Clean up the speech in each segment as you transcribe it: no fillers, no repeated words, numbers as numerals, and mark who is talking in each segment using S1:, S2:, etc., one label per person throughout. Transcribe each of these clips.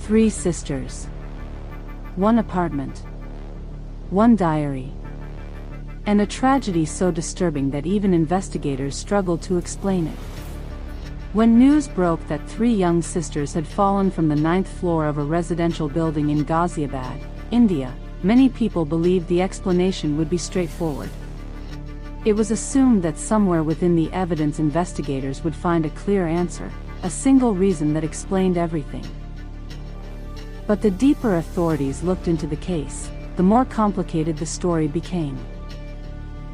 S1: 3 sisters. 1 apartment. 1 diary. And a tragedy so disturbing that even investigators struggled to explain it. When news broke that 3 young sisters had fallen from the 9th floor of a residential building in Ghaziabad, India, many people believed the explanation would be straightforward. It was assumed that somewhere within the evidence investigators would find a clear answer, a single reason that explained everything. But the deeper authorities looked into the case, the more complicated the story became.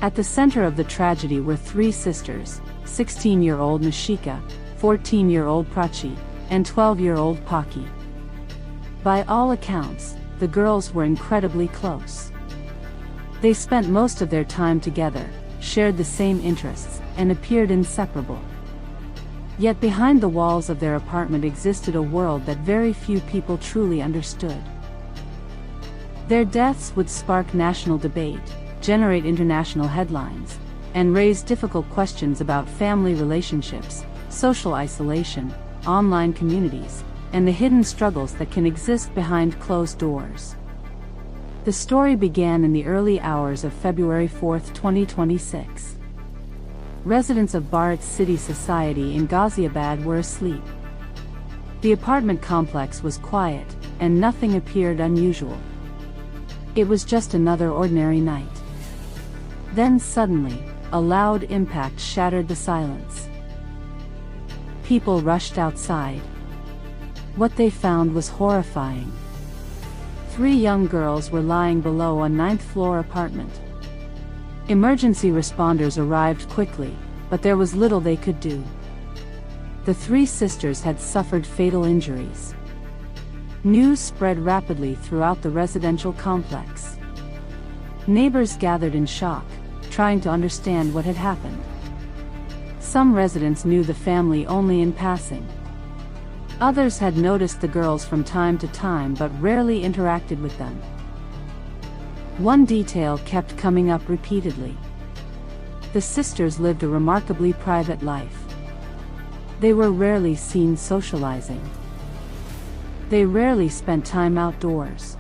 S1: At the center of the tragedy were 3 sisters, 16-year-old Mishika, 14-year-old Pachchi, and 12-year-old Pocky. By all accounts, the girls were incredibly close. They spent most of their time together, shared the same interests, and appeared inseparable. Yet behind the walls of their apartment existed a world that very few people truly understood. Their deaths would spark national debate, generate international headlines, and raise difficult questions about family relationships, social isolation, online communities, and the hidden struggles that can exist behind closed doors. The story began in the early hours of February 4, 2026. Residents of Bharat City Society in Ghaziabad were asleep. The apartment complex was quiet, and nothing appeared unusual. It was just another ordinary night. Then suddenly, a loud impact shattered the silence. People rushed outside. What they found was horrifying. 3 young girls were lying below a 9th-floor apartment. Emergency responders arrived quickly, but there was little they could do. The 3 sisters had suffered fatal injuries. News spread rapidly throughout the residential complex. Neighbors gathered in shock, trying to understand what had happened. Some residents knew the family only in passing. Others had noticed the girls from time to time but rarely interacted with them. One detail kept coming up repeatedly. The sisters lived a remarkably private life. They were rarely seen socializing. They rarely spent time outdoors.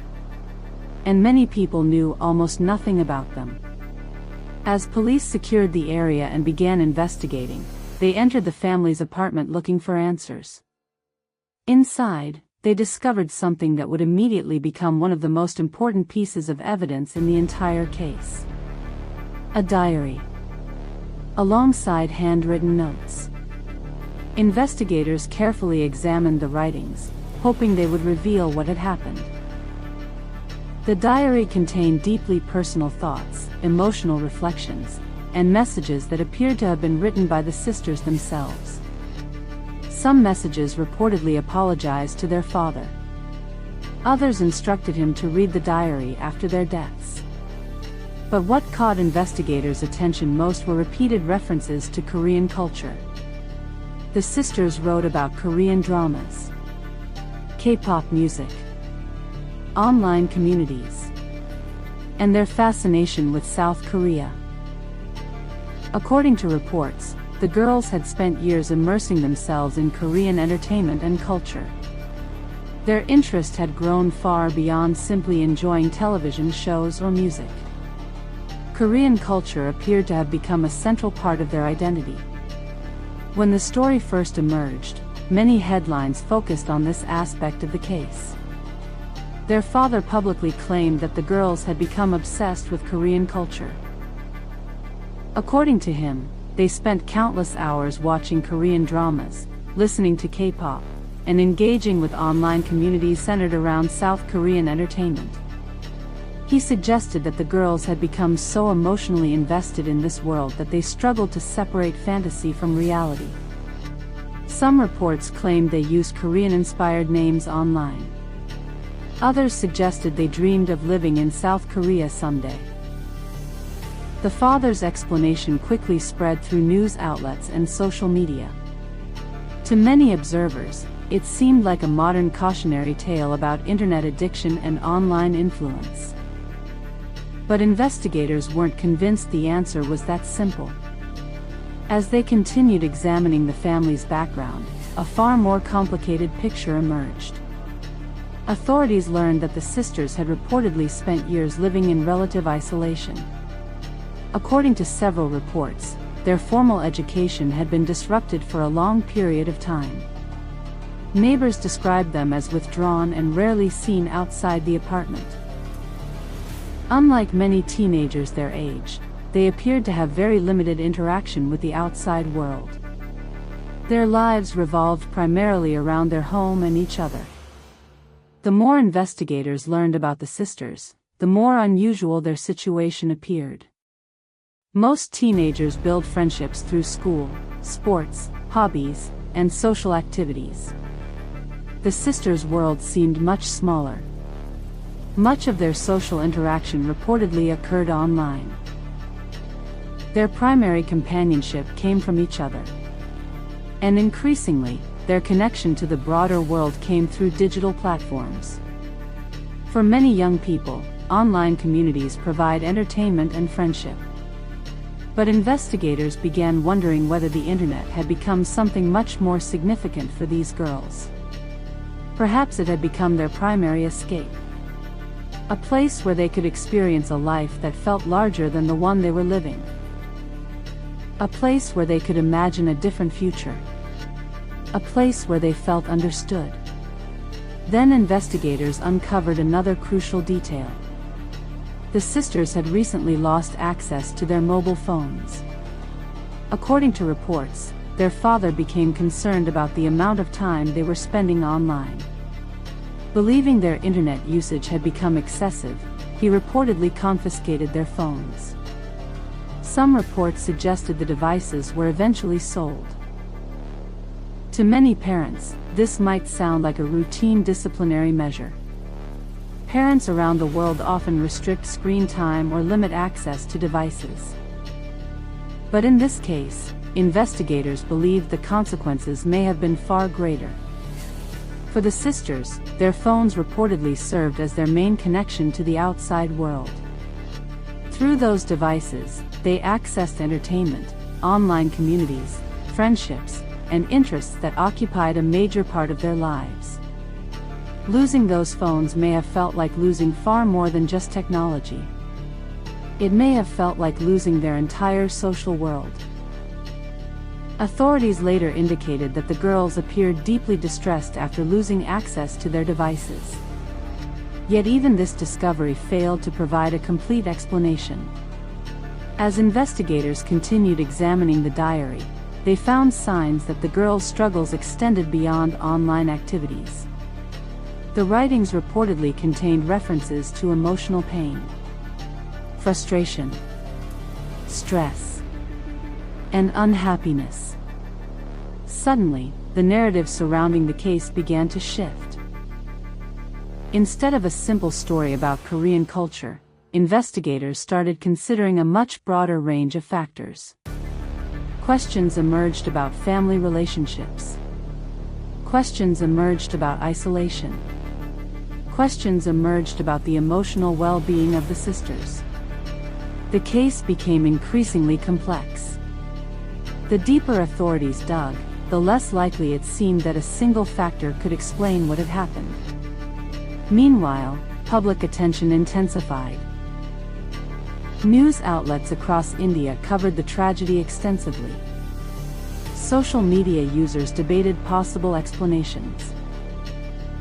S1: And many people knew almost nothing about them. As police secured the area and began investigating, they entered the family's apartment looking for answers. Inside, they discovered something that would immediately become one of the most important pieces of evidence in the entire case. A diary. Alongside handwritten notes. Investigators carefully examined the writings, hoping they would reveal what had happened. The diary contained deeply personal thoughts, emotional reflections, and messages that appeared to have been written by the sisters themselves. Some messages reportedly apologized to their father. Others instructed him to read the diary after their deaths. But what caught investigators' attention most were repeated references to Korean culture. The sisters wrote about Korean dramas, K-pop music, online communities, and their fascination with South Korea. According to reports, the girls had spent years immersing themselves in Korean entertainment and culture. Their interest had grown far beyond simply enjoying television shows or music. Korean culture appeared to have become a central part of their identity. When the story first emerged, many headlines focused on this aspect of the case. Their father publicly claimed that the girls had become obsessed with Korean culture. According to him, they spent countless hours watching Korean dramas, listening to K-pop, and engaging with online communities centered around South Korean entertainment. He suggested that the girls had become so emotionally invested in this world that they struggled to separate fantasy from reality. Some reports claimed they used Korean-inspired names online. Others suggested they dreamed of living in South Korea someday. The father's explanation quickly spread through news outlets and social media. To many observers, it seemed like a modern cautionary tale about internet addiction and online influence. But investigators weren't convinced the answer was that simple. As they continued examining the family's background, a far more complicated picture emerged. Authorities learned that the sisters had reportedly spent years living in relative isolation. According to several reports, their formal education had been disrupted for a long period of time. Neighbors described them as withdrawn and rarely seen outside the apartment. Unlike many teenagers their age, they appeared to have very limited interaction with the outside world. Their lives revolved primarily around their home and each other. The more investigators learned about the sisters, the more unusual their situation appeared. Most teenagers build friendships through school, sports, hobbies, and social activities. The sisters' world seemed much smaller. Much of their social interaction reportedly occurred online. Their primary companionship came from each other. And increasingly, their connection to the broader world came through digital platforms. For many young people, online communities provide entertainment and friendship. But investigators began wondering whether the internet had become something much more significant for these girls. Perhaps it had become their primary escape. A place where they could experience a life that felt larger than the one they were living. A place where they could imagine a different future. A place where they felt understood. Then investigators uncovered another crucial detail. The sisters had recently lost access to their mobile phones. According to reports, their father became concerned about the amount of time they were spending online. Believing their internet usage had become excessive, he reportedly confiscated their phones. Some reports suggested the devices were eventually sold. To many parents, this might sound like a routine disciplinary measure. Parents around the world often restrict screen time or limit access to devices. But in this case, investigators believed the consequences may have been far greater. For the sisters, their phones reportedly served as their main connection to the outside world. Through those devices, they accessed entertainment, online communities, friendships, and interests that occupied a major part of their lives. Losing those phones may have felt like losing far more than just technology. It may have felt like losing their entire social world. Authorities later indicated that the girls appeared deeply distressed after losing access to their devices. Yet even this discovery failed to provide a complete explanation. As investigators continued examining the diary, they found signs that the girls' struggles extended beyond online activities. The writings reportedly contained references to emotional pain, frustration, stress, and unhappiness. Suddenly, the narrative surrounding the case began to shift. Instead of a simple story about Korean culture, investigators started considering a much broader range of factors. Questions emerged about family relationships. Questions emerged about isolation. Questions emerged about the emotional well-being of the sisters. The case became increasingly complex. The deeper authorities dug, the less likely it seemed that a single factor could explain what had happened. Meanwhile, public attention intensified. News outlets across India covered the tragedy extensively. Social media users debated possible explanations.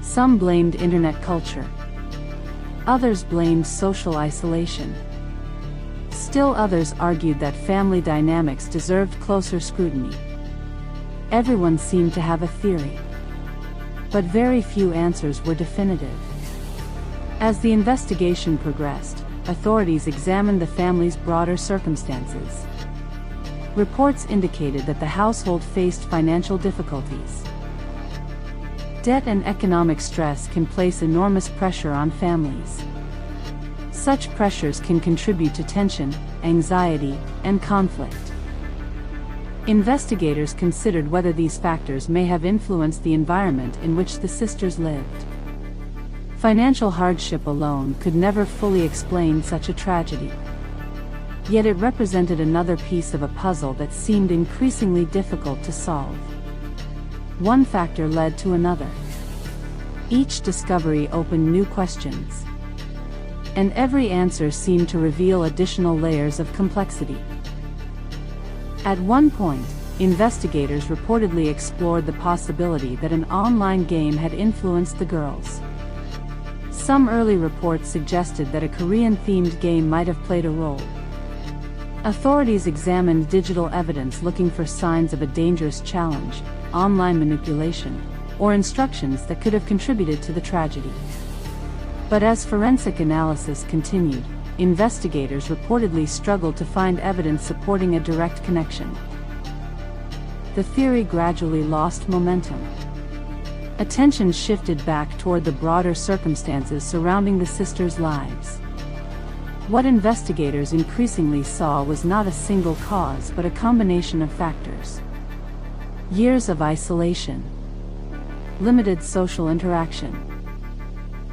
S1: Some blamed internet culture. Others blamed social isolation. Still others argued that family dynamics deserved closer scrutiny. Everyone seemed to have a theory. But very few answers were definitive. As the investigation progressed, authorities examined the family's broader circumstances. Reports indicated that the household faced financial difficulties. Debt and economic stress can place enormous pressure on families. Such pressures can contribute to tension, anxiety, and conflict. Investigators considered whether these factors may have influenced the environment in which the sisters lived. Financial hardship alone could never fully explain such a tragedy. Yet it represented another piece of a puzzle that seemed increasingly difficult to solve. One factor led to another. Each discovery opened new questions, and every answer seemed to reveal additional layers of complexity. At one point, investigators reportedly explored the possibility that an online game had influenced the girls. Some early reports suggested that a Korean-themed game might have played a role. Authorities examined digital evidence looking for signs of a dangerous challenge, online manipulation, or instructions that could have contributed to the tragedy. But as forensic analysis continued, investigators reportedly struggled to find evidence supporting a direct connection. The theory gradually lost momentum. Attention shifted back toward the broader circumstances surrounding the sisters' lives. What investigators increasingly saw was not a single cause but a combination of factors. Years of isolation, limited social interaction,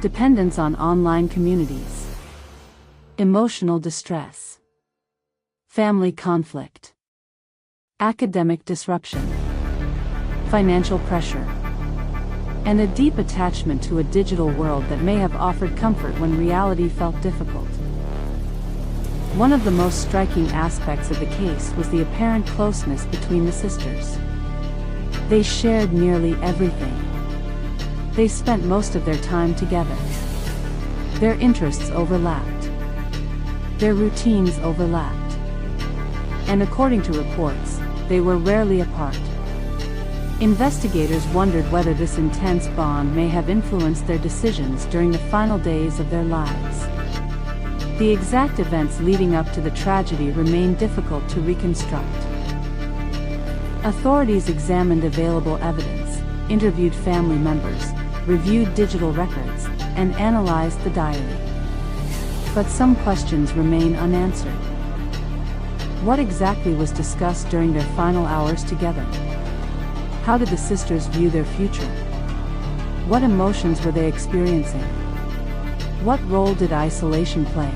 S1: dependence on online communities, emotional distress, family conflict, academic disruption, financial pressure, and a deep attachment to a digital world that may have offered comfort when reality felt difficult. One of the most striking aspects of the case was the apparent closeness between the sisters. They shared nearly everything. They spent most of their time together. Their interests overlapped. Their routines overlapped. And according to reports, they were rarely apart. Investigators wondered whether this intense bond may have influenced their decisions during the final days of their lives. The exact events leading up to the tragedy remain difficult to reconstruct. Authorities examined available evidence, interviewed family members, reviewed digital records, and analyzed the diary. But some questions remain unanswered. What exactly was discussed during their final hours together? How did the sisters view their future? What emotions were they experiencing? What role did isolation play?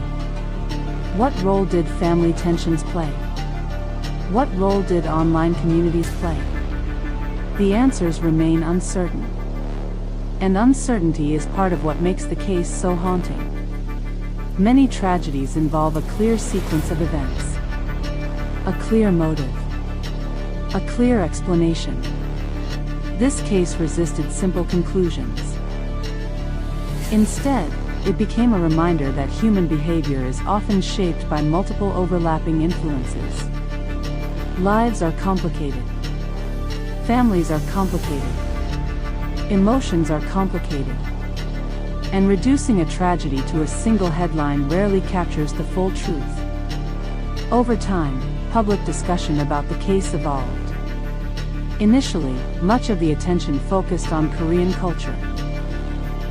S1: What role did family tensions play? What role did online communities play? The answers remain uncertain. And uncertainty is part of what makes the case so haunting. Many tragedies involve a clear sequence of events, a clear motive, a clear explanation. This case resisted simple conclusions. Instead, it became a reminder that human behavior is often shaped by multiple overlapping influences. Lives are complicated. Families are complicated. Emotions are complicated. And reducing a tragedy to a single headline rarely captures the full truth. Over time, public discussion about the case evolved. Initially, much of the attention focused on Korean culture.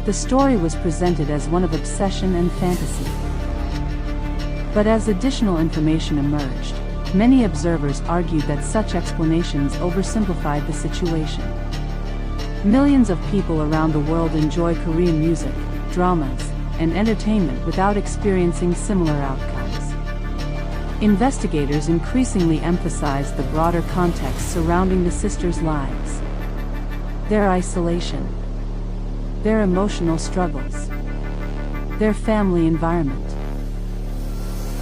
S1: The story was presented as one of obsession and fantasy. But as additional information emerged, many observers argued that such explanations oversimplified the situation. Millions of people around the world enjoy Korean music, dramas, and entertainment without experiencing similar outcomes. Investigators increasingly emphasized the broader context surrounding the sisters' lives. Their isolation, their emotional struggles, their family environment,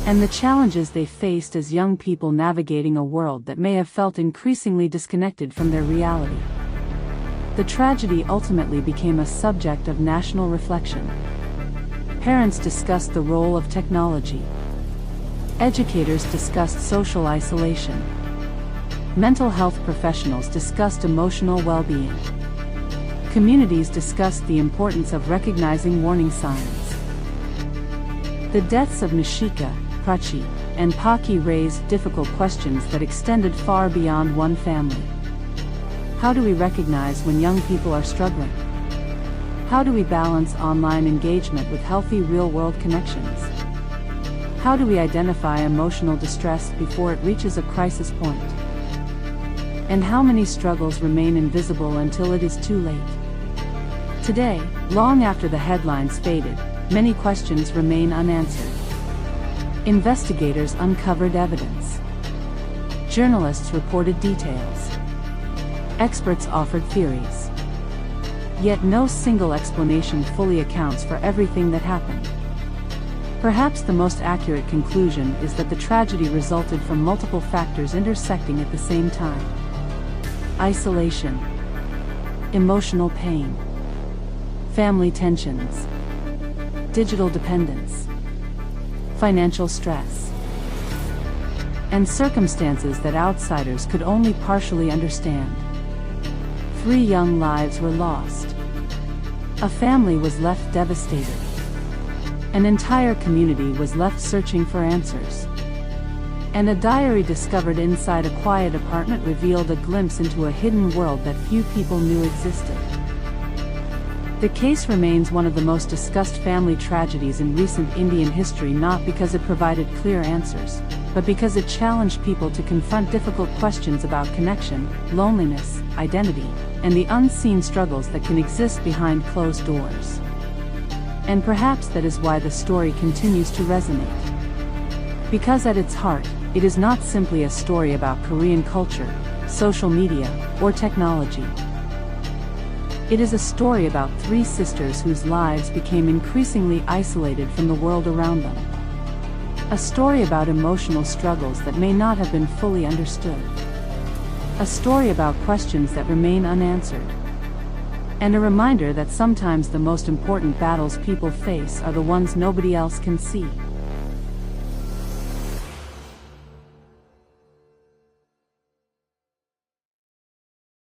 S1: and the challenges they faced as young people navigating a world that may have felt increasingly disconnected from their reality. The tragedy ultimately became a subject of national reflection. Parents discussed the role of technology. Educators discussed social isolation. Mental health professionals discussed emotional well-being. Communities discussed the importance of recognizing warning signs. The deaths of Mishika, Pachchi, and Pocky raised difficult questions that extended far beyond one family. How do we recognize when young people are struggling? How do we balance online engagement with healthy real-world connections? How do we identify emotional distress before it reaches a crisis point? And how many struggles remain invisible until it is too late? Today, long after the headlines faded, many questions remain unanswered. Investigators uncovered evidence. Journalists reported details. Experts offered theories. Yet no single explanation fully accounts for everything that happened. Perhaps the most accurate conclusion is that the tragedy resulted from multiple factors intersecting at the same time. Isolation, emotional pain, family tensions, digital dependence, financial stress, and circumstances that outsiders could only partially understand. 3 young lives were lost. A family was left devastated. An entire community was left searching for answers. And a diary discovered inside a quiet apartment revealed a glimpse into a hidden world that few people knew existed. The case remains one of the most discussed family tragedies in recent Indian history, not because it provided clear answers, but because it challenged people to confront difficult questions about connection, loneliness, identity, and the unseen struggles that can exist behind closed doors. And perhaps that is why the story continues to resonate. Because at its heart, it is not simply a story about Korean culture, social media, or technology. It is a story about 3 sisters whose lives became increasingly isolated from the world around them. A story about emotional struggles that may not have been fully understood. A story about questions that remain unanswered. And a reminder that sometimes the most important battles people face are the ones nobody else can see.